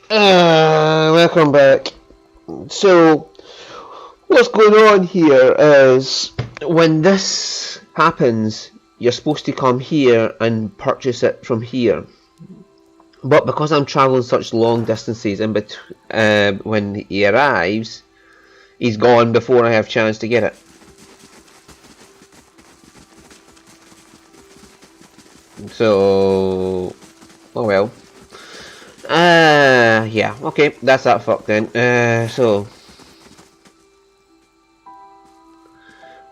Welcome back. So, what's going on here is when this happens, you're supposed to come here and purchase it from here. But because I'm traveling such long distances in between, when he arrives, he's gone before I have chance to get it. So, oh well. Yeah, okay, that's that fuck then.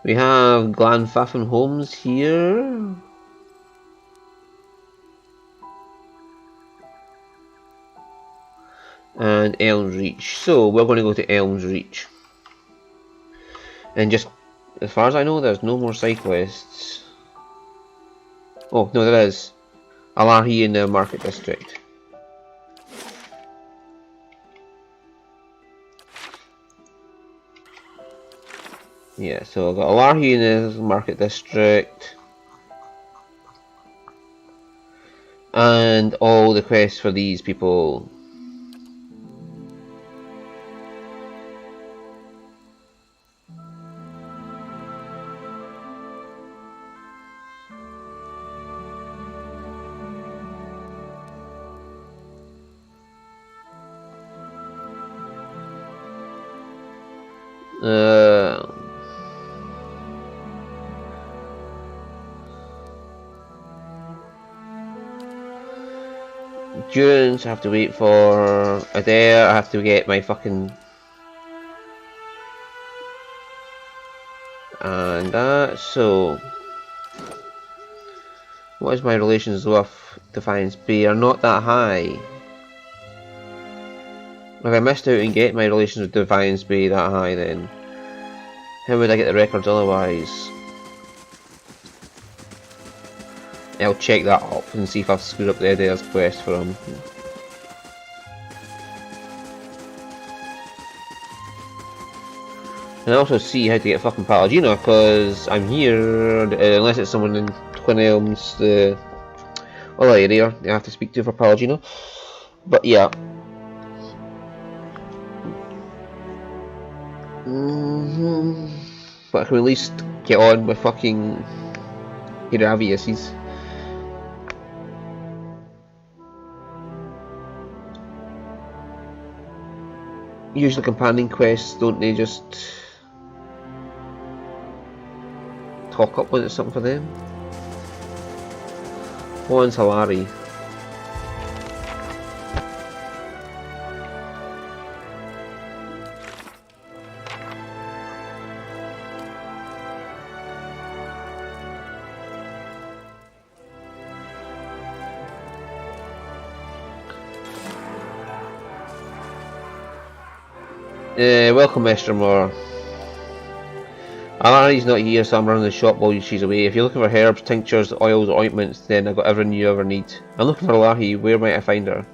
We have Glanfaffen Homes here. And Elms Reach. So we're going to go to Elms Reach. And just, as far as I know, there's no more side quests. Oh, no, there is. Alarhi in the Market District. Yeah, so I've got Alarhi in the Market District. And all the quests for these people. Dunes, I have to wait for Adair, I have to get my fucking... And that, so... What is my relations with Defiance Bay? Are not that high. If I missed out and get my relations with Defiance Bay that high, then how would I get the records otherwise? I'll check that up and see if I've screwed up the Adair's quest for him. And also see how to get fucking Palagino, because I'm here, unless it's someone in Twin Elms, the other area I have to speak to for Palagino. But yeah. But I can at least get on with fucking Iraviuses. Usually companion quests, don't they just talk up when it's something for them? One's Hilari. Welcome, Mr. Moore. Alari's not here, so I'm running the shop while she's away. If you're looking for herbs, tinctures, oils, ointments, then I've got everything you ever need. I'm looking for Alari. Where might I find her?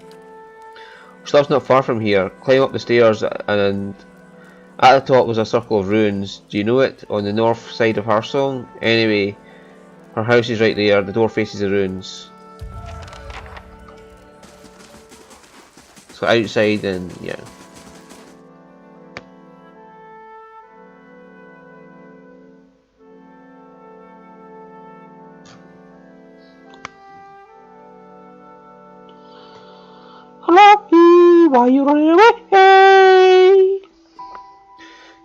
She lives not far from here. Climb up the stairs, and at the top was a circle of ruins. Do you know it? On the north side of Harsong? Anyway, her house is right there. The door faces the ruins. So outside, and yeah. Why you running away?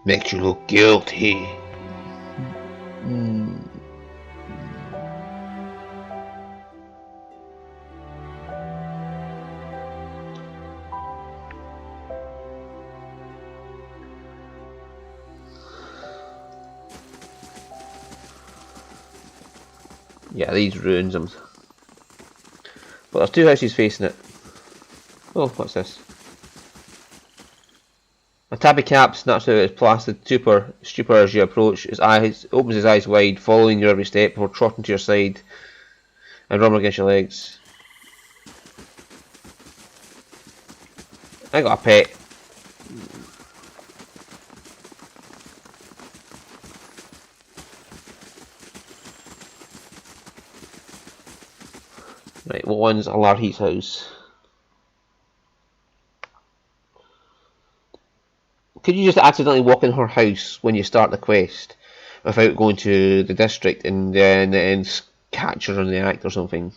Makes you look guilty. Yeah, these ruins them. But there's two houses facing it. Oh, what's this? A tabby cap snaps out his placid stupor as you approach. His eyes opens his eyes wide, following your every step before trotting to your side and rubbing against your legs. I got a pet. Right, what one's Alarhi's house? Could you just accidentally walk in her house when you start the quest without going to the district and then catch her in the act or something?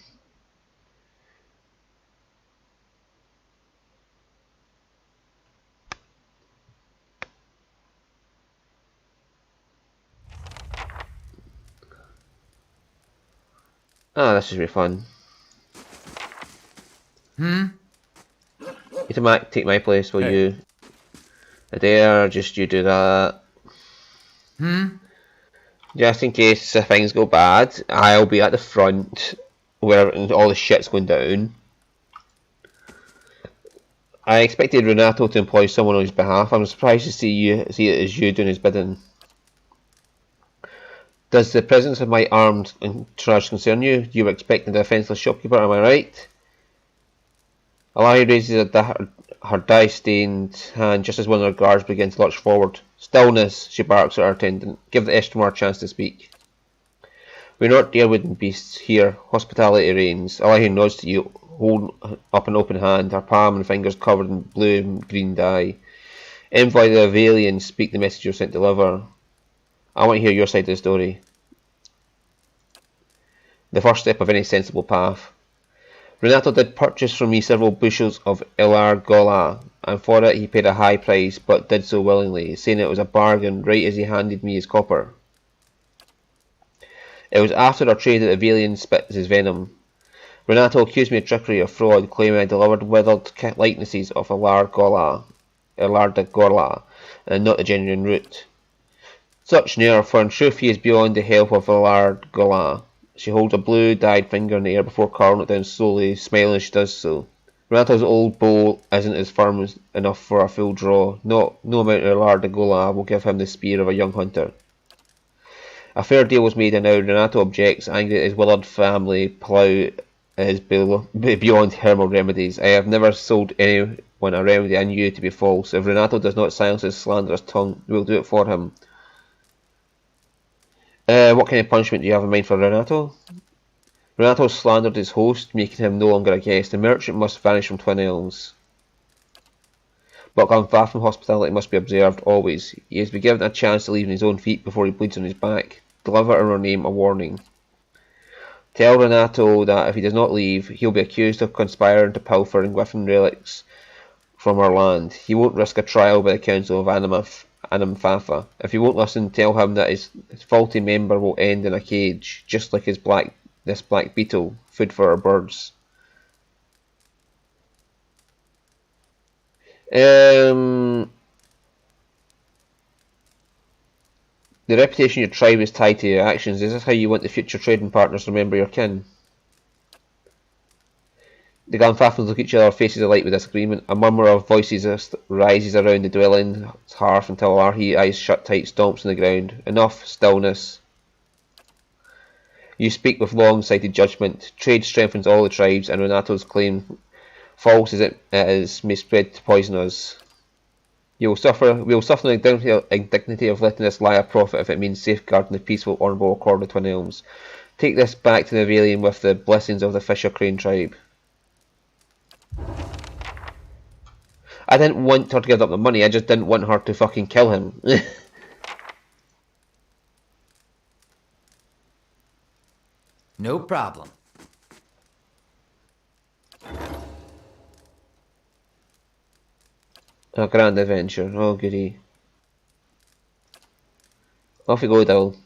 Ah, this is really fun. You take my place, will you? There, just you do that. Just in case things go bad, I'll be at the front where all the shit's going down. I expected Renato to employ someone on his behalf. I'm surprised to see it as you doing his bidding. Does the presence of my armed entourage concern you? You were expecting a defenceless shopkeeper, am I right? Alahi raises her dye-stained hand just as one of her guards begins to lurch forward. Stillness, she barks at her attendant. Give the Estromar a chance to speak. We're not dear wooden beasts here. Hospitality reigns. Alahi nods to you, holding up an open hand, her palm and fingers covered in blue and green dye. Envoy the Avalian, speak the message you're sent to deliver. I want to hear your side of the story. The first step of any sensible path. Renato did purchase from me several bushels of Ilar Gola, and for it he paid a high price, but did so willingly, saying it was a bargain right as he handed me his copper. It was after our trade that Avalian spit his venom. Renato accused me of trickery or fraud, claiming I delivered withered likenesses of Ilar de Gorla, and not the genuine root. Such near, for in truth he is beyond the help of Ilar Gola. She holds a blue-dyed finger in the air before curling it down slowly, smiling as she does so. Renato's old bow isn't as firm enough for a full draw. No amount of Ilar de Gola will give him the spear of a young hunter. A fair deal was made, and now Renato objects, angry that his withered family plough is beyond herbal remedies. I have never sold anyone a remedy I knew to be false. If Renato does not silence his slanderous tongue, we'll do it for him. What kind of punishment do you have in mind for Renato? Renato slandered his host, making him no longer a guest. The merchant must vanish from Twin Elves. But Glenfathom hospitality must be observed always. He has been given a chance to leave on his own feet before he bleeds on his back. Deliver in her name a warning. Tell Renato that if he does not leave, he'll be accused of conspiring to pilfer and Griffin relics from our land. He won't risk a trial by the Council of Anamfatha. If he won't listen, tell him that his faulty member will end in a cage, just like this black beetle, food for our birds. The reputation of your tribe is tied to your actions. Is this how you want the future trading partners to remember your kin? The Glenfathoms look at each other, faces alight with disagreement. A murmur of voices rises around the dwelling's hearth until Alahi, eyes shut tight, stomps on the ground. Enough, stillness. You speak with long-sighted judgment. Trade strengthens all the tribes, and Renato's claim, false as it is, may spread to poison us. We will suffer the indignity of letting this lie a profit if it means safeguarding the peaceful, honourable accord of Twin Elms. Take this back to the Avalian with the blessings of the Fisher Crane tribe. I didn't want her to give up the money, I just didn't want her to fucking kill him. No problem. A grand adventure, oh goody. Off you go, Dill.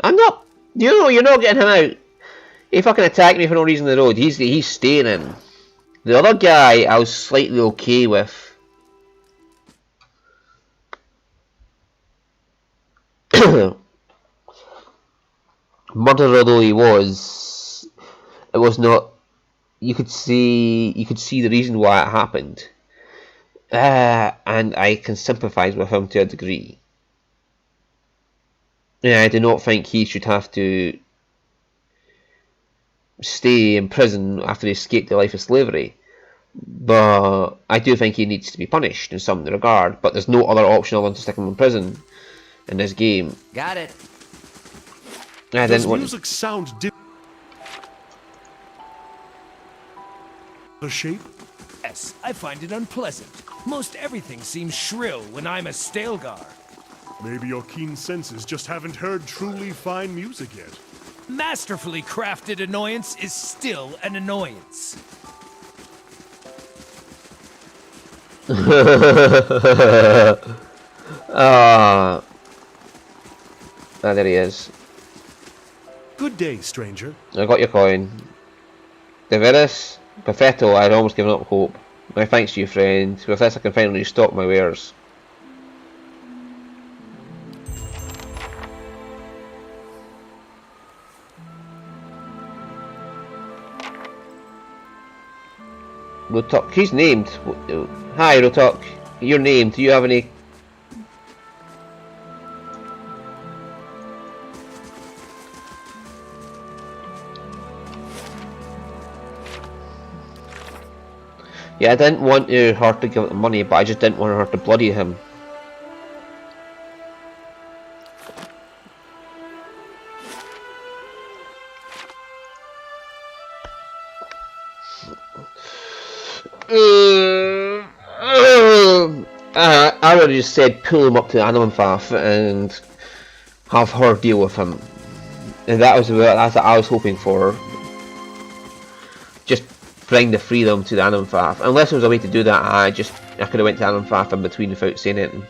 I'm not. You know, you're not getting him out. He fucking attacked me for no reason on the road. He's staying in. The other guy I was slightly okay with. Murderer though he was, it was not. You could see the reason why it happened, and I can sympathise with him to a degree. Yeah, I do not think he should have to stay in prison after he escaped the life of slavery, but I do think he needs to be punished in some regard. But there's no other option other than to stick him in prison in this game. Got it. I didn't want. Music sound the shape? Yes, I find it unpleasant. Most everything seems shrill when I'm a Stelgar. Maybe your keen senses just haven't heard truly fine music yet. Masterfully crafted annoyance is still an annoyance. Ah, there he is. Good day, stranger. I got your coin. Deveris, Perfetto, I had almost given up hope. My thanks to you, friend. With this I can finally stock my wares. Rotok, he's named. Hi, Rotok. You're named. Do you have any... Yeah, I didn't want her to give up the money, but I just didn't want her to bloody him. I would have just said pull him up to Anamfath and have her deal with him. And that's what I was hoping for. Just bring the freedom to the Anamfath. Unless there was a way to do that, I could have went to Anamfath in between without saying anything.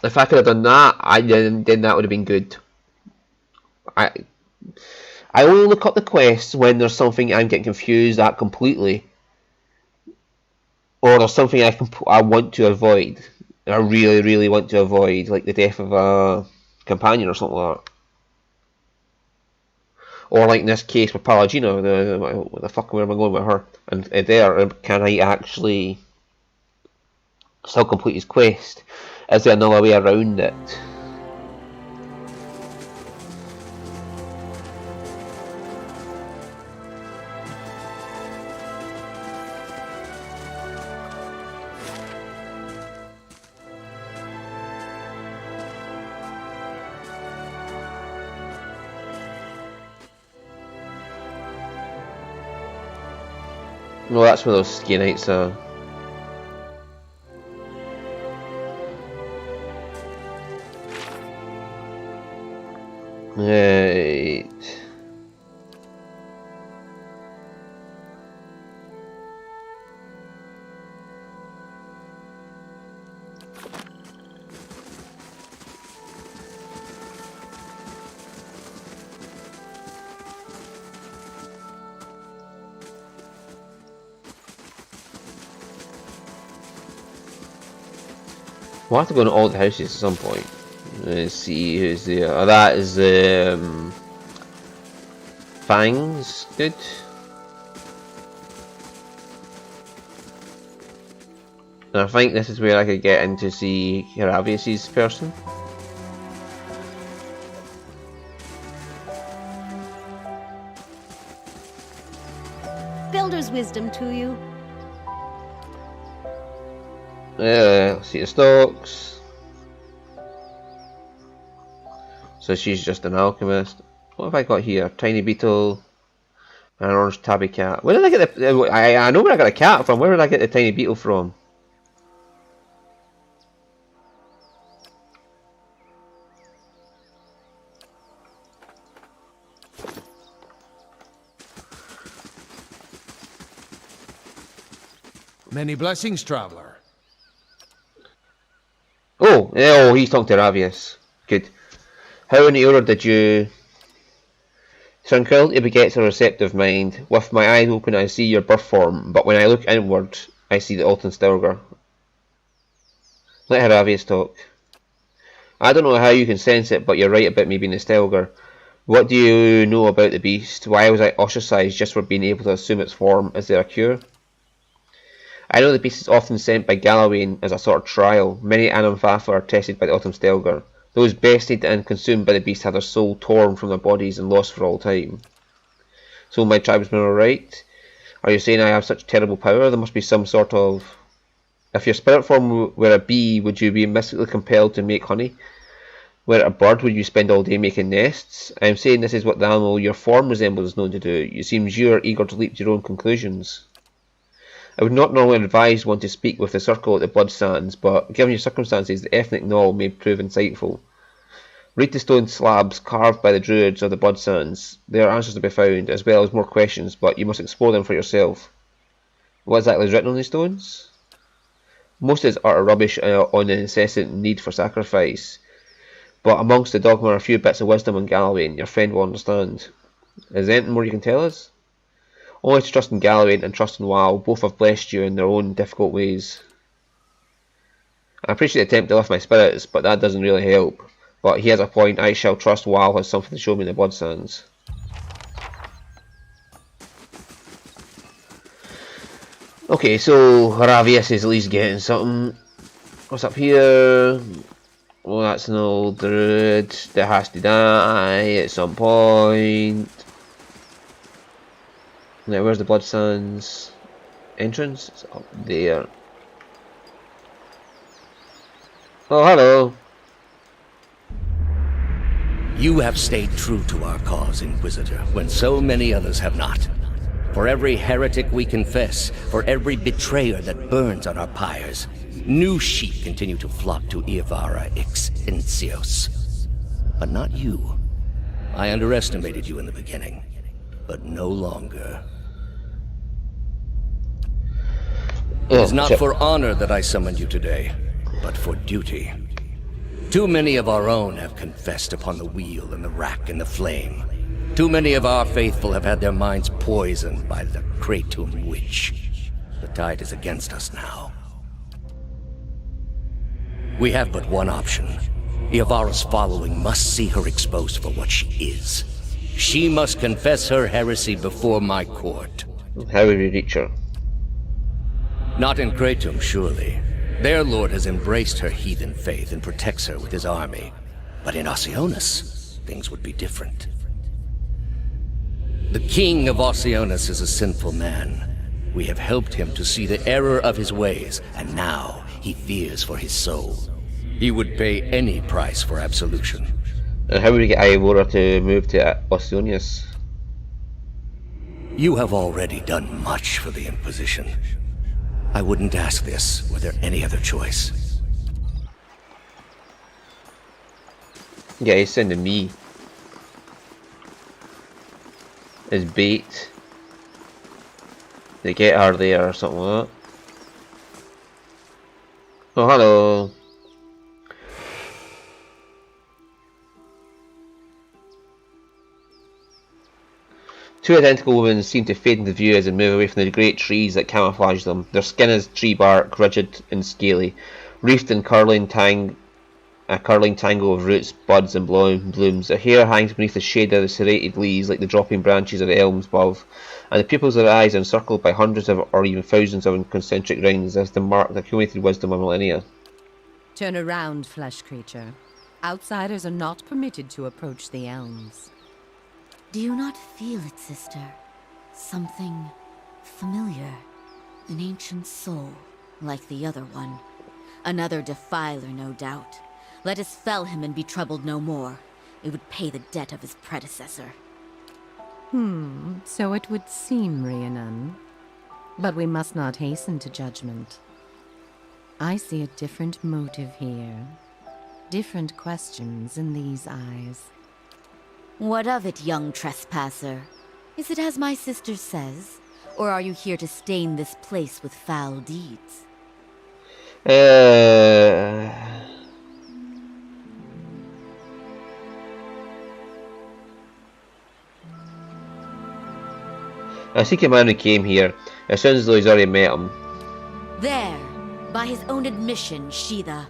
If I could have done that, then that would have been good. I only look up the quests when there's something I'm getting confused at completely, or there's something I want to avoid. I really want to avoid, like the death of a companion or something like that. Or like in this case with Palagina, where am I going with her? And there, can I actually still complete his quest? Is there another way around it? No, that's where those ski nights are. Right. We'll have to go into all the houses at some point. Let's see who's there. Oh, that is Fangs. Good. And I think this is where I could get in to see Heravius' person. Builder's wisdom to you. Let's see the stocks. So she's just an alchemist. What have I got here? Tiny beetle, an orange tabby cat. Where did I get the? I know where I got a cat from. Where did I get the tiny beetle from? Many blessings, traveler. Oh, he's talking to Ravius. Good. How in the order did you... Tranquility begets a receptive mind. With my eyes open I see your birth form, but when I look inward, I see the Alton Stelgar. Let Heravius talk. I don't know how you can sense it, but you're right about me being a Stelgar. What do you know about the beast? Why was I ostracized just for being able to assume its form? Is there a cure? I know the beast is often sent by Gallowayne as a sort of trial. Many Anamfatha are tested by the Autumn Stelgar. Those bested and consumed by the beast have their soul torn from their bodies and lost for all time. So my tribesmen are right? Are you saying I have such terrible power? There must be some sort of... If your spirit form were a bee, would you be mystically compelled to make honey? Were it a bird, would you spend all day making nests? I am saying this is what the animal your form resembles is known to do. It seems you are eager to leap to your own conclusions. I would not normally advise one to speak with the circle at the blood sands, but given your circumstances, the ethnic knowl may prove insightful. Read the stone slabs carved by the druids of the blood sands. There are answers to be found, as well as more questions, but you must explore them for yourself. What exactly is written on these stones? Most of it is utter rubbish on the incessant need for sacrifice, but amongst the dogma are a few bits of wisdom on Galloway, your friend will understand. Is there anything more you can tell us? Only to trust in Galloway and trust in WoW. Both have blessed you in their own difficult ways. I appreciate the attempt to lift my spirits, but that doesn't really help. But he has a point. I shall trust WoW has something to show me in the blood sands. Okay, so Ravius is at least getting something. What's up here? Well, that's an old druid that has to die at some point. Now, where's the blood sands entrance? It's up there. Oh, hello. You have stayed true to our cause, Inquisitor, when so many others have not. For every heretic we confess, for every betrayer that burns on our pyres, new sheep continue to flock to Iavara Extensios. But not you. I underestimated you in the beginning, but no longer. It is not for honor that I summoned you today, but for duty. Too many of our own have confessed upon the wheel and the rack and the flame. Too many of our faithful have had their minds poisoned by the Kratom witch. The tide is against us now. We have but one option. Iavara's following must see her exposed for what she is. She must confess her heresy before my court. How will we reach her? Not in Kratom, surely. Their lord has embraced her heathen faith and protects her with his army. But in Oceanus, things would be different. The king of Oceanus is a sinful man. We have helped him to see the error of his ways, and now he fears for his soul. He would pay any price for absolution. And how would we get Iavora to move to Oceanus? You have already done much for the Inquisition. I wouldn't ask this were there any other choice. Yeah, he's sending me as bait to get her there or something like that. Oh, hello. Two identical women seem to fade into view as they move away from the great trees that camouflage them. Their skin is tree bark, rigid and scaly, wreathed in a curling tangle of roots, buds and blooms. Their hair hangs beneath the shade of the serrated leaves like the dropping branches of the elms above, and the pupils of their eyes are encircled by hundreds of or even thousands of concentric rings as they mark the accumulated wisdom of millennia. Turn around, flesh creature. Outsiders are not permitted to approach the elms. Do you not feel it, sister? Something familiar. An ancient soul, like the other one. Another defiler, no doubt. Let us fell him and be troubled no more. It would pay the debt of his predecessor. So it would seem, Rhiannon. But we must not hasten to judgment. I see a different motive here. Different questions in these eyes. What of it, young trespasser? Is it as my sister says? Or are you here to stain this place with foul deeds? I seek a man who came here. It sounds as though he's already met him. There, by his own admission, Sheetha.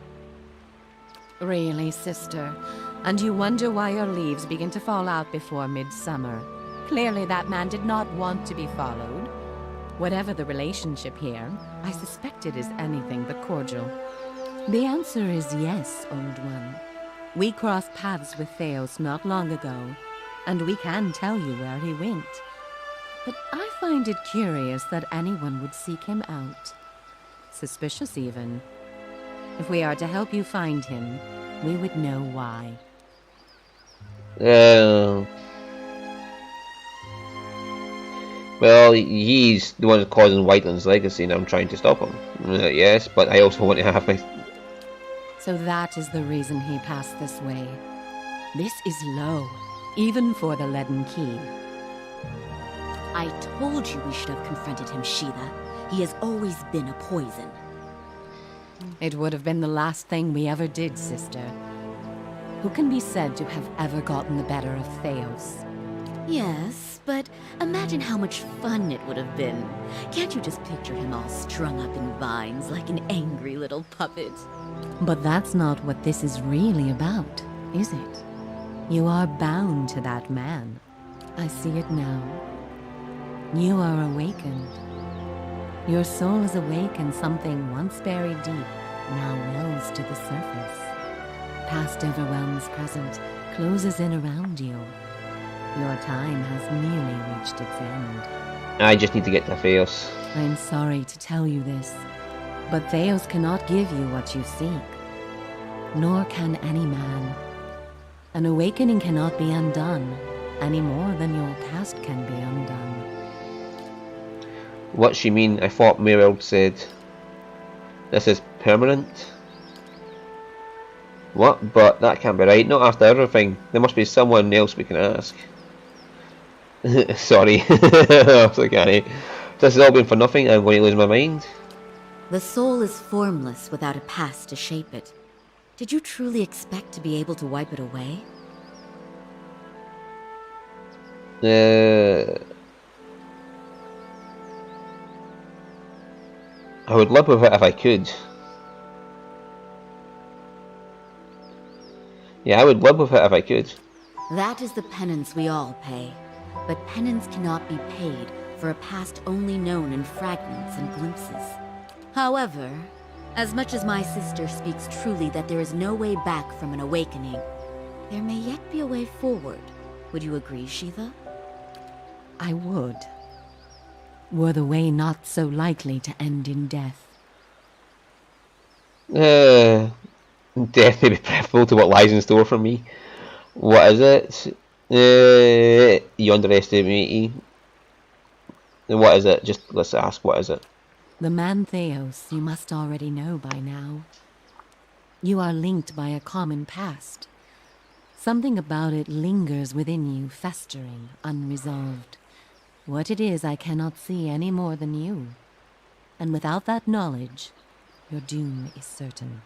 Really, sister? And you wonder why your leaves begin to fall out before midsummer. Clearly that man did not want to be followed. Whatever the relationship here, I suspect it is anything but cordial. The answer is yes, old one. We crossed paths with Theos not long ago, and we can tell you where he went. But I find it curious that anyone would seek him out. Suspicious, even. If we are to help you find him, we would know why. Well, he's the one causing Whiteland's legacy, and I'm trying to stop him. Yes, but I also want to have my... So that is the reason he passed this way. This is low, even for the Leaden Key. I told you we should have confronted him, Sheila. He has always been a poison. It would have been the last thing we ever did, sister. Who can be said to have ever gotten the better of Theos? Yes, but imagine how much fun it would have been. Can't you just picture him all strung up in vines like an angry little puppet? But that's not what this is really about, is it? You are bound to that man. I see it now. You are awakened. Your soul is awake, and something once buried deep now wells to the surface. Past overwhelms present, closes in around you. Your time has nearly reached its end. I just need to get to Theos. I'm sorry to tell you this, but Theos cannot give you what you seek. Nor can any man. An awakening cannot be undone, any more than your past can be undone. What she mean? I thought Merrill said this is permanent. What? But that can't be right. Not after everything. There must be someone else we can ask. Sorry. I was like, Annie, this has all been for nothing. I'm going to lose my mind. The soul is formless without a past to shape it. Did you truly expect to be able to wipe it away? I would live with it if I could. Yeah, I would live with it if I could. That is the penance we all pay. But penance cannot be paid for a past only known in fragments and glimpses. However, as much as my sister speaks truly that there is no way back from an awakening, there may yet be a way forward. Would you agree, Sheila? I would. Were the way not so likely to end in death. Death may be preferable to what lies in store for me. What is it? You underestimate me. What is it? Just let's ask, what is it? The man Theos you must already know by now. You are linked by a common past. Something about it lingers within you, festering, unresolved. What it is I cannot see any more than you. And without that knowledge, your doom is certain.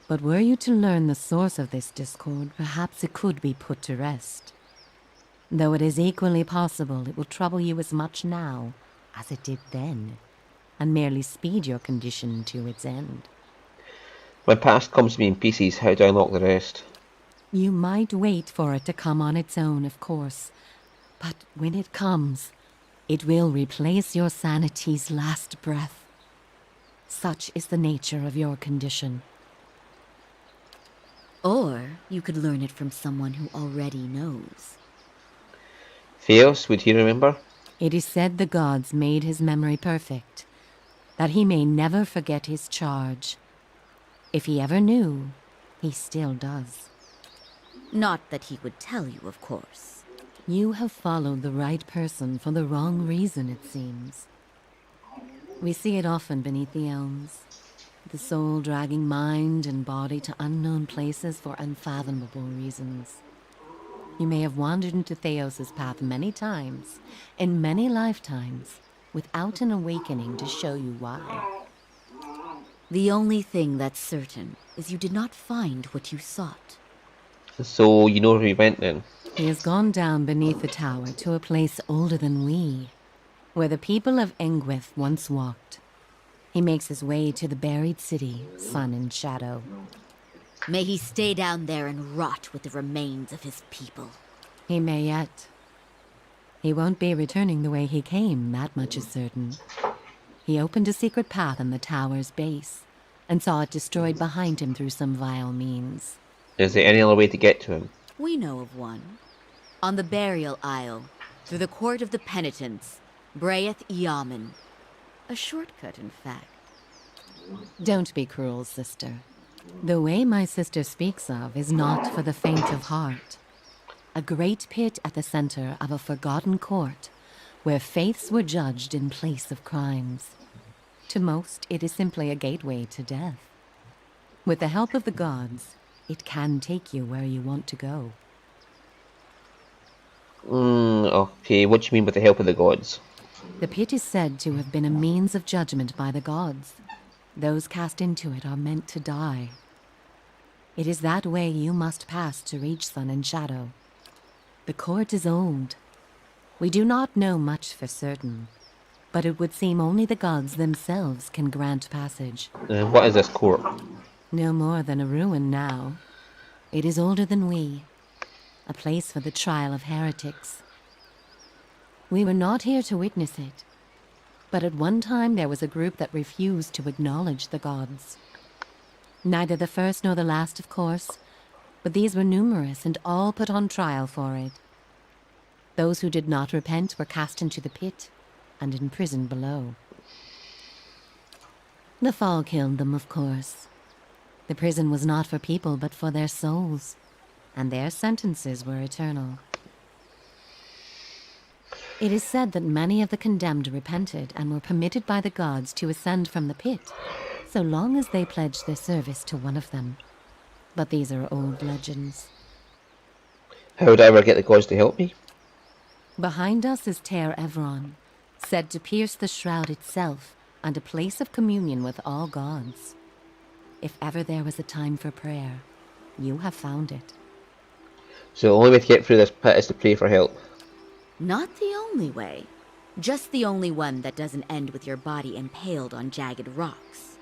But were you to learn the source of this discord, perhaps it could be put to rest. Though it is equally possible it will trouble you as much now as it did then, and merely speed your condition to its end. My past comes to me in pieces. How do I unlock the rest? You might wait for it to come on its own, of course. But when it comes, it will replace your sanity's last breath. Such is the nature of your condition. Or you could learn it from someone who already knows. Theos, would he remember? It is said the gods made his memory perfect, that he may never forget his charge. If he ever knew, he still does. Not that he would tell you, of course. You have followed the right person for the wrong reason, it seems. We see it often beneath the elms. The soul dragging mind and body to unknown places for unfathomable reasons. You may have wandered into Theos's path many times, in many lifetimes, without an awakening to show you why. The only thing that's certain is you did not find what you sought. So, you know where he went then? He has gone down beneath the tower to a place older than we, where the people of Engwyth once walked. He makes his way to the buried city, sun and shadow. May he stay down there and rot with the remains of his people. He may yet. He won't be returning the way he came, that much is certain. He opened a secret path in the tower's base, and saw it destroyed behind him through some vile means. Is there any other way to get to him? We know of one. On the burial isle, through the court of the penitents, Braeth Yaman. A shortcut, in fact. Don't be cruel, sister. The way my sister speaks of is not for the faint of heart. A great pit at the center of a forgotten court, where faiths were judged in place of crimes. To most, it is simply a gateway to death. With the help of the gods, it can take you where you want to go. Okay, what do you mean with the help of the gods? The pit is said to have been a means of judgment by the gods. Those cast into it are meant to die. It is that way you must pass to reach Sun and Shadow. The court is old. We do not know much for certain, but it would seem only the gods themselves can grant passage. What is this court? No more than a ruin now. It is older than we. A place for the trial of heretics. We were not here to witness it, but at one time there was a group that refused to acknowledge the gods. Neither the first nor the last, of course, but these were numerous and all put on trial for it. Those who did not repent were cast into the pit and imprisoned below. The fall killed them, of course. The prison was not for people but for their souls, and their sentences were eternal. It is said that many of the condemned repented and were permitted by the gods to ascend from the pit, so long as they pledged their service to one of them. But these are old legends. How would I ever get the gods to help me? Behind us is Ter Evron, said to pierce the shroud itself and a place of communion with all gods. If ever there was a time for prayer, you have found it. So the only way to get through this pit is to pray for help. Not the only way. Just the only one that doesn't end with your body impaled on jagged rocks.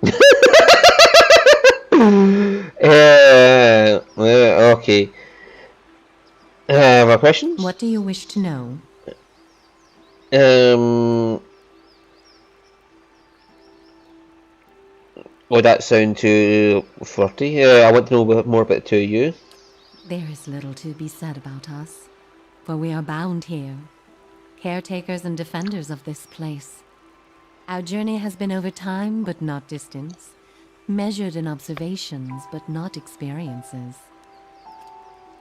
Okay. Have a question? What do you wish to know? Would that sound too flirty? I want to know a bit more about the two of you. There is little to be said about us, for we are bound here, caretakers and defenders of this place. Our journey has been over time, but not distance, measured in observations, but not experiences.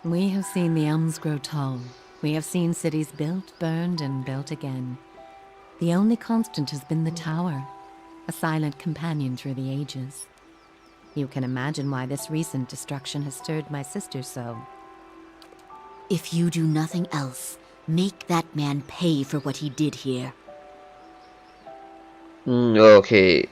We have seen the elms grow tall. We have seen cities built, burned, and built again. The only constant has been the tower, a silent companion through the ages. You can imagine why this recent destruction has stirred my sister so. If you do nothing else, make that man pay for what he did here. Okay.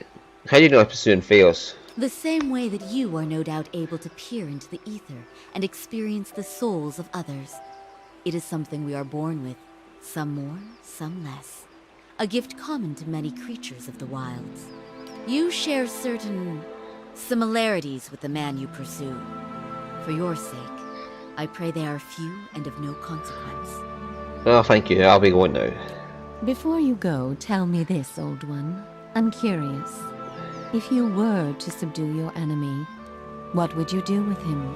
How do you know I'm pursuing Theos? The same way that you are no doubt able to peer into the ether and experience the souls of others. It is something we are born with, some more, some less. A gift common to many creatures of the wilds. You share certain similarities with the man you pursue. For your sake, I pray they are few and of no consequence. Oh, thank you. I'll be going now. Before you go, tell me this, old one. I'm curious. If you were to subdue your enemy, what would you do with him?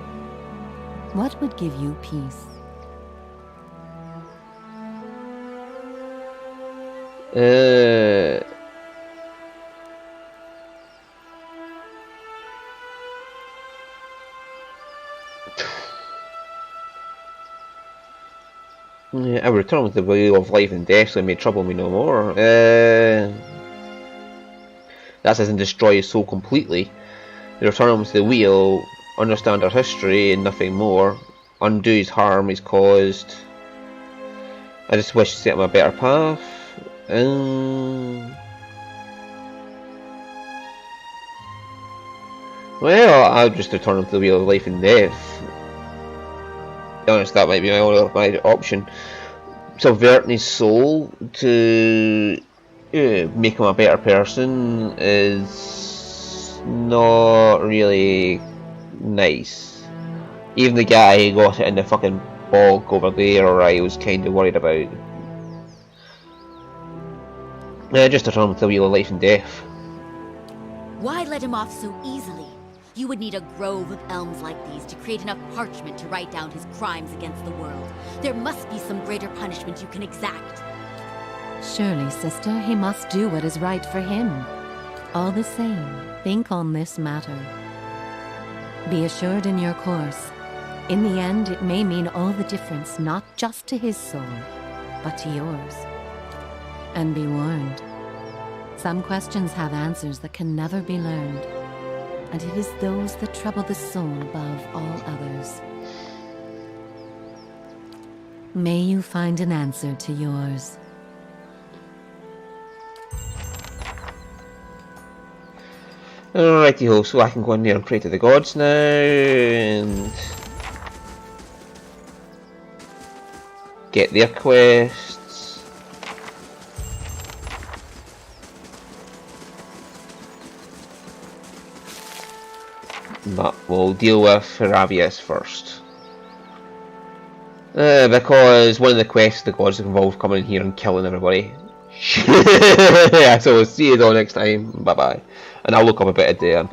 What would give you peace? I return with the wheel of life and death, so it may trouble me no more. That doesn't destroy his soul completely. The return with the wheel, understand our history and nothing more. Undo his harm he's caused. I just wish to set him a better path. Well, I'll just return him to the wheel of life and death. To be honest, that might be my option. Subverting his soul to make him a better person is not really nice. Even the guy who got it in the fucking bog over there, I was kind of worried about. Just return him to the wheel of life and death. Why let him off so easily? You would need a grove of elms like these to create enough parchment to write down his crimes against the world. There must be some greater punishment you can exact. Surely, sister, he must do what is right for him. All the same, think on this matter. Be assured in your course. In the end, it may mean all the difference, not just to his soul, but to yours. And be warned. Some questions have answers that can never be learned, and it is those that trouble the soul above all others. May you find an answer to yours. Alrighty ho, so I can go in there and pray to the gods now, and get their quests. But we'll deal with Firavius first. Because one of the quests the gods involved coming in here and killing everybody. Yeah, so we'll see you all next time. Bye bye. And I'll look up a bit of